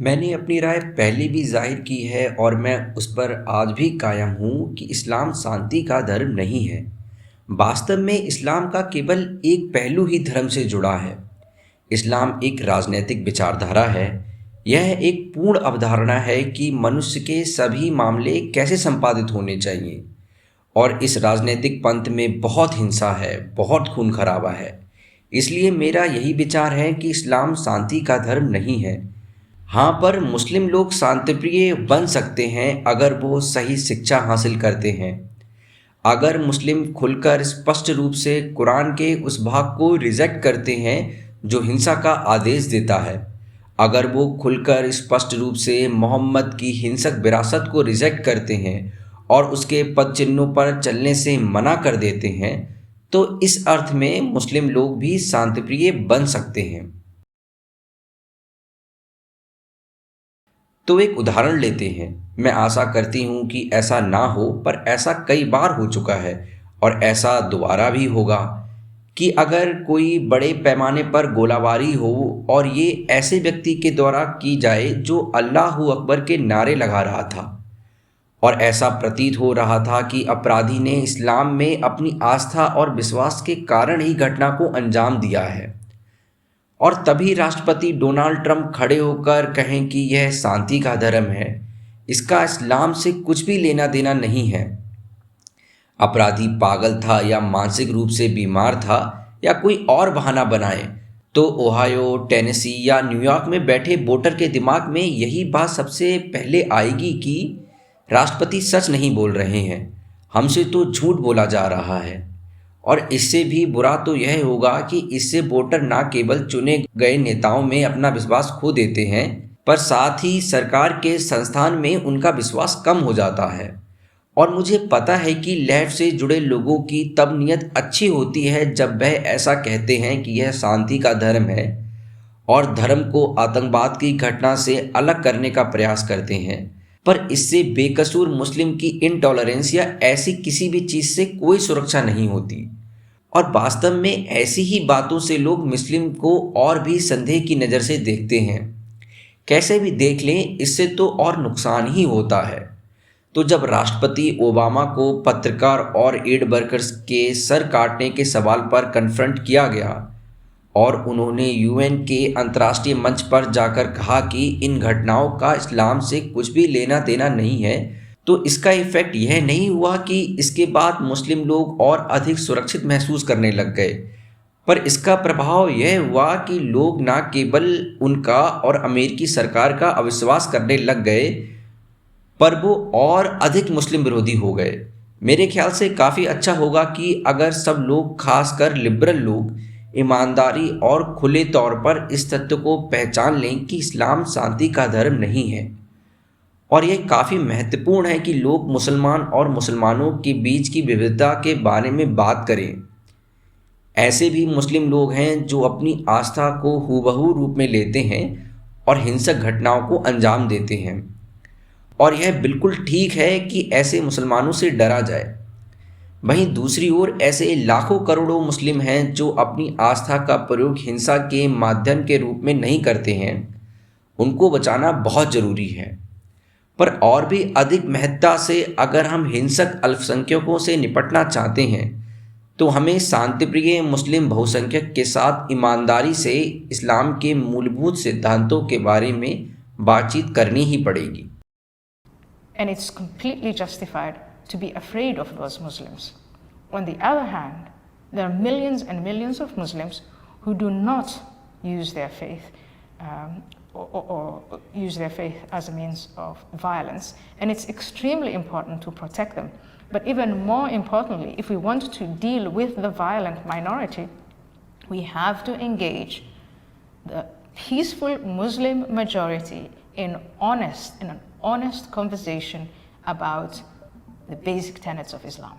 मैंने अपनी राय पहले भी ज़ाहिर की है और मैं उस पर आज भी कायम हूँ कि इस्लाम शांति का धर्म नहीं है। वास्तव में इस्लाम का केवल एक पहलू ही धर्म से जुड़ा है। इस्लाम एक राजनैतिक विचारधारा है। यह एक पूर्ण अवधारणा है कि मनुष्य के सभी मामले कैसे संपादित होने चाहिए। और इस राजनीतिक पंथ में बहुत हिंसा है, बहुत खून खराबा है। इसलिए मेरा यही विचार है कि इस्लाम शांति का धर्म नहीं है। हाँ, पर मुस्लिम लोग शांतिप्रिय बन सकते हैं अगर वो सही शिक्षा हासिल करते हैं। अगर मुस्लिम खुलकर स्पष्ट रूप से कुरान के उस भाग को रिजेक्ट करते हैं जो हिंसा का आदेश देता है, अगर वो खुलकर स्पष्ट रूप से मोहम्मद की हिंसक विरासत को रिजेक्ट करते हैं और उसके पद चिन्हों पर चलने से मना कर देते हैं, तो इस अर्थ में मुस्लिम लोग भी शांतिप्रिय बन सकते हैं। तो एक उदाहरण लेते हैं। मैं आशा करती हूँ कि ऐसा ना हो, पर ऐसा कई बार हो चुका है और ऐसा दोबारा भी होगा कि अगर कोई बड़े पैमाने पर गोलाबारी हो और ये ऐसे व्यक्ति के द्वारा की जाए जो अल्लाहू अकबर के नारे लगा रहा था और ऐसा प्रतीत हो रहा था कि अपराधी ने इस्लाम में अपनी आस्था और विश्वास के कारण ही घटना को अंजाम दिया है, और तभी राष्ट्रपति डोनाल्ड ट्रंप खड़े होकर कहें कि यह शांति का धर्म है, इसका इस्लाम से कुछ भी लेना देना नहीं है। अपराधी पागल था या मानसिक रूप से बीमार था या कोई और बहाना बनाए, तो ओहायो, टेनेसी या न्यूयॉर्क में बैठे वोटर के दिमाग में यही बात सबसे पहले आएगी कि राष्ट्रपति सच नहीं बोल रहे हैं, हमसे तो झूठ बोला जा रहा है। और इससे भी बुरा तो यह होगा कि इससे वोटर न केवल चुने गए नेताओं में अपना विश्वास खो देते हैं, पर साथ ही सरकार के संस्थान में उनका विश्वास कम हो जाता है। और मुझे पता है कि लेफ्ट से जुड़े लोगों की तब नीयत अच्छी होती है जब वह ऐसा कहते हैं कि यह शांति का धर्म है और धर्म को आतंकवाद की घटना से अलग करने का प्रयास करते हैं, पर इससे बेकसूर मुस्लिम की इनटॉलरेंस या ऐसी किसी भी चीज़ से कोई सुरक्षा नहीं होती। और वास्तव में ऐसी ही बातों से लोग मुस्लिम को और भी संदेह की नज़र से देखते हैं। कैसे भी देख लें, इससे तो और नुकसान ही होता है। तो जब राष्ट्रपति ओबामा को पत्रकार और एड वर्कर्स के सर काटने के सवाल पर कन्फ्रंट किया गया और उन्होंने यूएन के अंतर्राष्ट्रीय मंच पर जाकर कहा कि इन घटनाओं का इस्लाम से कुछ भी लेना देना नहीं है, तो इसका इफ़ेक्ट यह नहीं हुआ कि इसके बाद मुस्लिम लोग और अधिक सुरक्षित महसूस करने लग गए, पर इसका प्रभाव यह हुआ कि लोग न केवल उनका और अमेरिकी सरकार का अविश्वास करने लग गए, पर वो और अधिक मुस्लिम विरोधी हो गए। मेरे ख्याल से काफ़ी अच्छा होगा कि अगर सब लोग, खासकर लिबरल लोग, ईमानदारी और खुले तौर पर इस तथ्य को पहचान लें कि इस्लाम शांति का धर्म नहीं है। और यह काफ़ी महत्वपूर्ण है कि लोग मुसलमान और मुसलमानों के बीच की विविधता के बारे में बात करें। ऐसे भी मुस्लिम लोग हैं जो अपनी आस्था को हूबहू रूप में लेते हैं और हिंसक घटनाओं को अंजाम देते हैं, और यह बिल्कुल ठीक है कि ऐसे मुसलमानों से डरा जाए। वहीं दूसरी ओर ऐसे लाखों करोड़ों मुस्लिम हैं जो अपनी आस्था का प्रयोग हिंसा के माध्यम के रूप में नहीं करते हैं। उनको बचाना बहुत ज़रूरी है, पर और भी अधिक महत्ता से अगर हम हिंसक अल्पसंख्यकों से निपटना चाहते हैं, तो हमें शांतिप्रिय मुस्लिम बहुसंख्यक के साथ ईमानदारी से इस्लाम के मूलभूत सिद्धांतों के बारे में बातचीत करनी ही पड़ेगी। And it's completely justified to be afraid of those Muslims. On the other hand, there are millions and millions of Muslims who do not use their faith or use their faith as a means of violence, and it's extremely important to protect them. But even more importantly, if we want to deal with the violent minority, we have to engage the peaceful Muslim majority in an honest conversation about the basic tenets of Islam.